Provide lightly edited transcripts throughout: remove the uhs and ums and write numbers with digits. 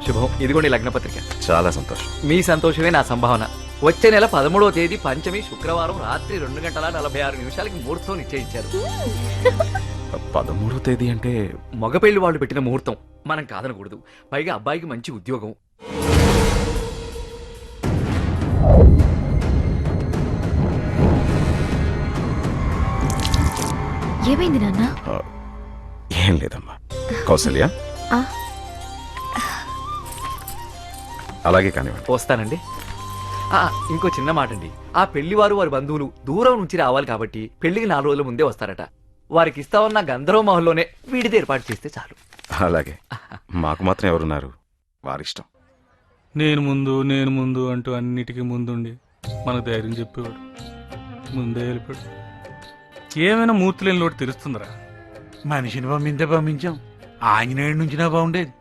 శుభం. ఇదిగోండి లగ్నపత్రిక. చాలా సంతోషం. మీ సంతోషమే నా సంభావన. వచ్చే నెల 13వ తేదీ పంచమి శుక్రవారం రాత్రి 2:46 ముహూర్తం నిశ్చయించారు. 13వ తేదీ అంటే మగ పెళ్లి వాళ్ళు పెట్టిన ముహూర్తం, మనం కాదనకూడదు. పైగా అబ్బాయికి మంచి ఉద్యోగం. ఏమైంది నాన్న? ఏం లేదమ్మా. కౌసల్య అలాగే కానివ్వండి. వస్తానండి. ఇంకో చిన్న మాట అండి. ఆ పెళ్లివారు వారి బంధువులు దూరం నుంచి రావాలి కాబట్టి పెళ్లికి 4 రోజుల ముందే వస్తారట. వారికి ఇస్తామన్న గంధర్వ మహల్లోనే వీడిది ఏర్పాటు చేస్తే చాలు. అలాగే. మాకు మాత్రం ఎవరున్నారు, వారిష్టం. నేను ముందు అంటూ అన్నిటికీ ముందుండి మనకు ధైర్యం చెప్పేవాడు. ముందే వెళ్ళిపోయాడు. ఏమైనా మూర్తి లేని లోటు తెలుస్తుందిరా. మనిషిని పంపించాం. ఆంజనేయుడి నుంచినా బాగుండేది.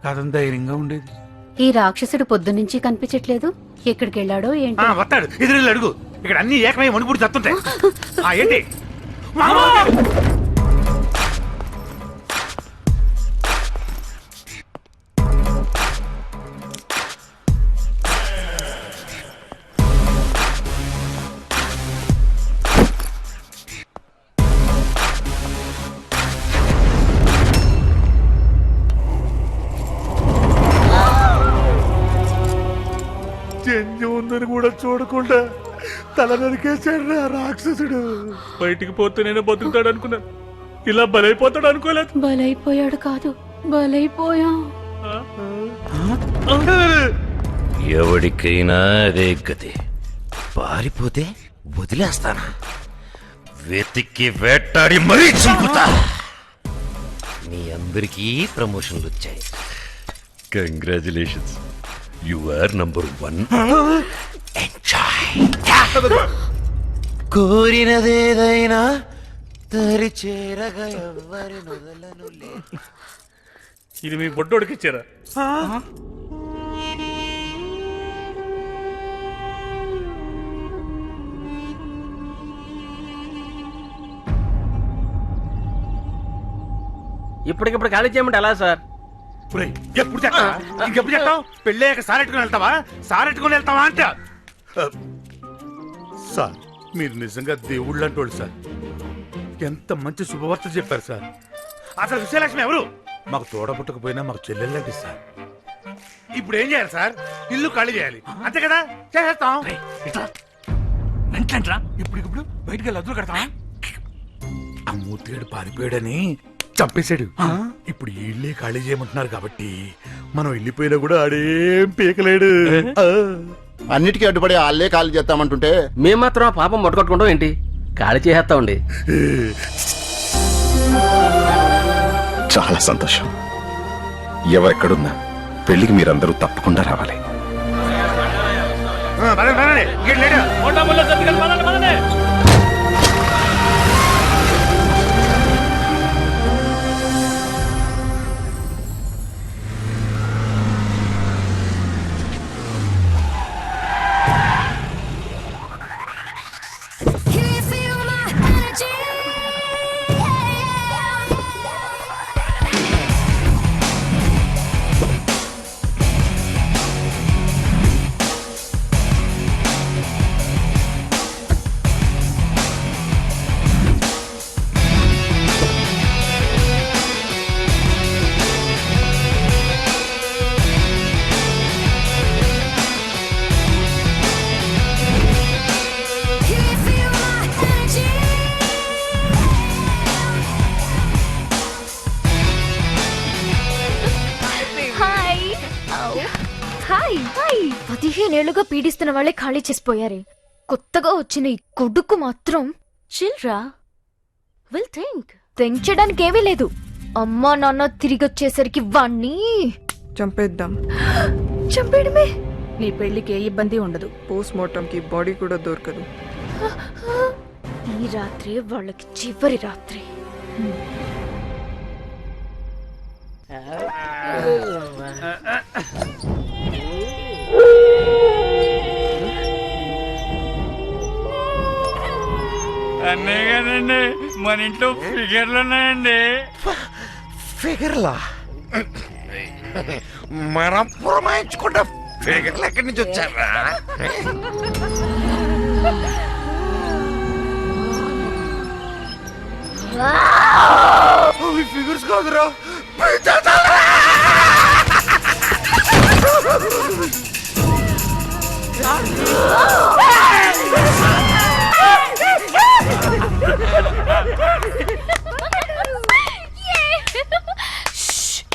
కథం ధైర్యంగా ఉండేది. ఈ రాక్షసుడు పొద్దున్నుంచి కనిపించట్లేదు. ఎక్కడికి వెళ్ళాడో ఏంటి? వస్తాడు, ఎదురు అడుగు. ఇక్కడ అన్ని ఏకమై మణిపూడి చస్తుంటాయి. ఏంటి చెంజి ఉందని కూడా చూడకుండా తల నరికేశాడు రాక్షసుడు. బయటికి పోతే నేను బతుకుతాడు అనుకున్నాను. ఇలా బలైపోతాడు అనుకోలేదు. బలైపోయాడు కాదు, బలైపోయా. ఎవడికైనా అదే గతి. పారిపోతే వదిలేస్తానా? వెతికి వేటాడి మరీ చంపుతా. మీ అందరికీ ప్రమోషన్లు వచ్చాయి. Congratulations, you are number 1. Enjoy. కోరినదేదైనా తరి చేరగా ఎవ్వరి మొదలను లే. ఇది మీ బొడ్డోడికి ఇచ్చారా? ఇప్పటికిప్పుడు ఖాళీ చేయమంటే ఎలా సార్? ఎప్పుడు చెప్తావా? ఇంకెప్పుడు చెప్తావు? పెళ్ళయ్యాక సారెట్టుకుని వెళ్తావా? సారెట్టుకుని వెళ్తావా అంట. సార్, మీరు నిజంగా దేవుళ్ళు అంటోడు సార్. ఎంత మంచి శుభవార్త చెప్పారు సార్. అసలు విజయలక్ష్మి ఎవరు? మాకు తోడబుట్టకపోయినా మాకు చెల్లెళ్ళండి సార్. ఇప్పుడు ఏం చేయాలి సార్? ఇల్లు ఖాళీ చేయాలి, అంతే కదా? చేసేస్తాం. వెంటరా ఇప్పుడు బయటకు వెళ్ళి అదురు కడతావా? ఆ మూర్తిగాడు పారిపోయాడని చంపేశాడు. ఇప్పుడు ఇల్లే ఖాళీ చేయమంటున్నారు కాబట్టి మనం వెళ్ళిపోయినా కూడా ఆడేం పీకలేడు. అన్నిటికీ అడ్డుపడి వాళ్ళే ఖాళీ చేస్తామంటుంటే మేము మాత్రం ఆ పాపం మొట్టగొట్టుకుంటాం ఏంటి? ఖాళీ చేసేస్తామండి. చాలా సంతోషం. ఎవరెక్కడున్నా పెళ్లికి మీరందరూ తప్పకుండా రావాలి. హాయ్. 15 ఏళ్లుగా పీడిస్తున్న వాళ్ళే ఖాళీ చేసిపోయారే. కొత్తగా వచ్చిన ఈ కొడుకు మాత్రం చిల్రా. విల్ థింక్ చేయడానికి ఏమీ లేదు. అమ్మా నాన్న తిరిగి వచ్చేసరికి వాణ్ణి చంపేయడమే. నీ పెళ్లికి ఏ ఇబ్బంది ఉండదు. పోస్ట్ మార్టం కి బాడీ కూడా దొరకదు. ఈ రాత్రి వాళ్ళకి చివరి రాత్రి. అన్నయ్య గారండి, మన ఇంట్లో ఫిగర్లు ఉన్నాయండి. ఫిగర్లా? మనం పురమాయించుకుంటా ఫిగర్లు ఎక్కడి నుంచి వచ్చారా? ఫిగర్స్ కాదురా,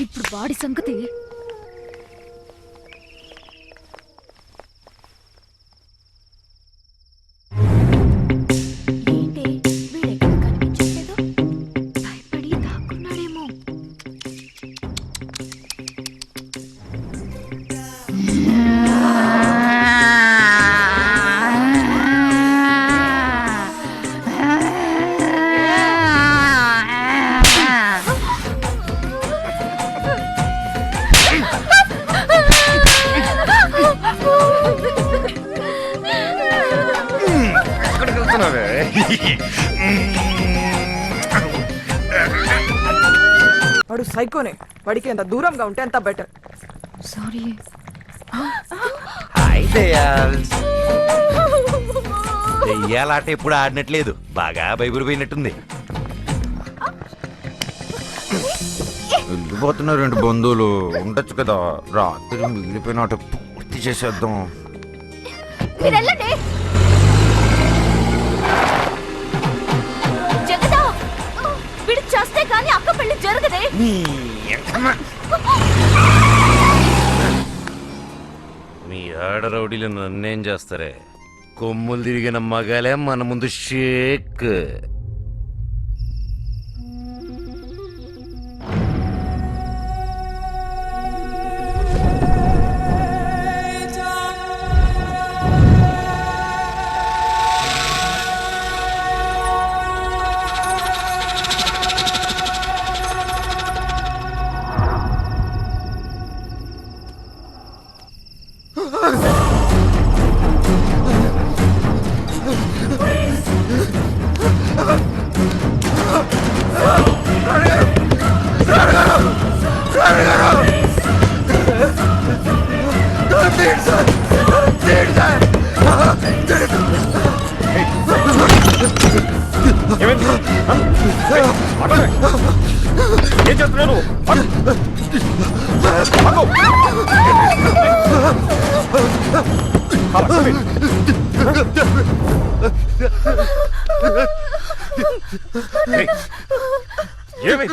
ఇప్పుడు వాడి సంగతి ఏంటి వీడెక్కడ కనిపించట్లేదు? భయపడి దాక్కున్నాడేమో. ఎక్కడికి వెళ్తున్నావే? వాడు సైకోనే. వాడికి ఎంత దూరంగా ఉంటే అంత బెటర్. సారీ. హాయ్ దయాల్స్. దెయ్యాలాట ఎప్పుడు ఆడినట్లేదు, బాగా భయపడిపోయినట్టుంది. వెళ్ళిపోతున్నారు రెండు బంధువులు, ఉండొచ్చు కదా, రాత్రి మిగిలిపోయిన ఆట పూర్తి చేసేద్దాం. మీరు వెళ్ళండి. జగదా, వీడు చేస్తే కానీ అక్క పెళ్లి జరగదే. మీ ఆడ రౌడీలు నన్నేం చేస్తారే? కొమ్ములు తిరిగిన మగాలే మన ముందు షేక్. ఏం చేస్తున్నాను? ఏమి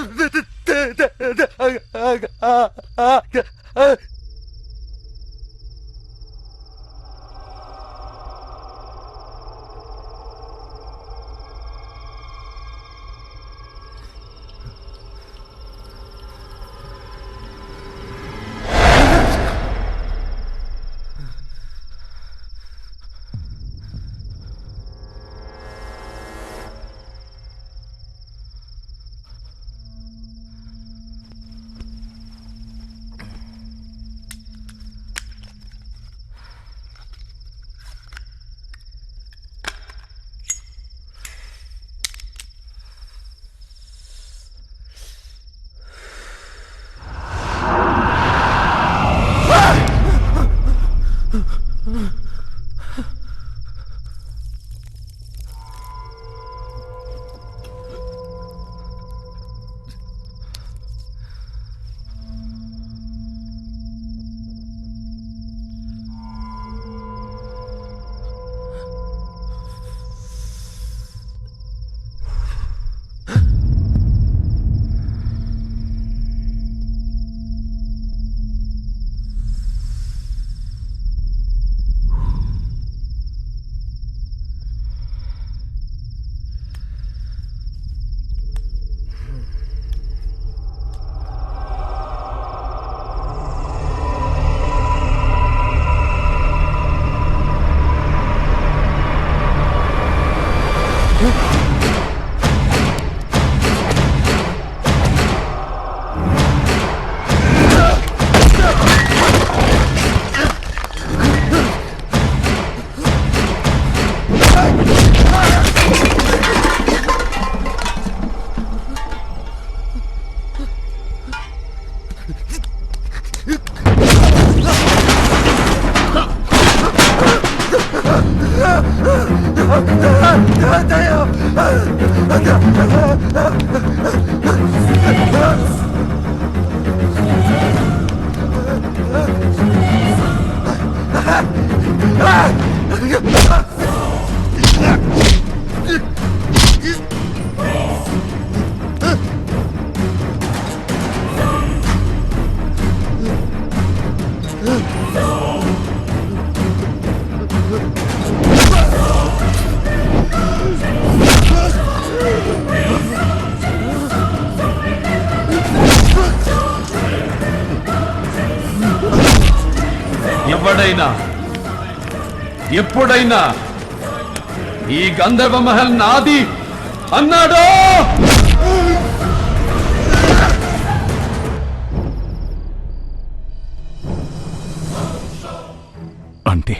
ఎవడైనా ఎప్పుడైనా ఈ గంధర్వ మహల్ నాది అన్నాడో అంటే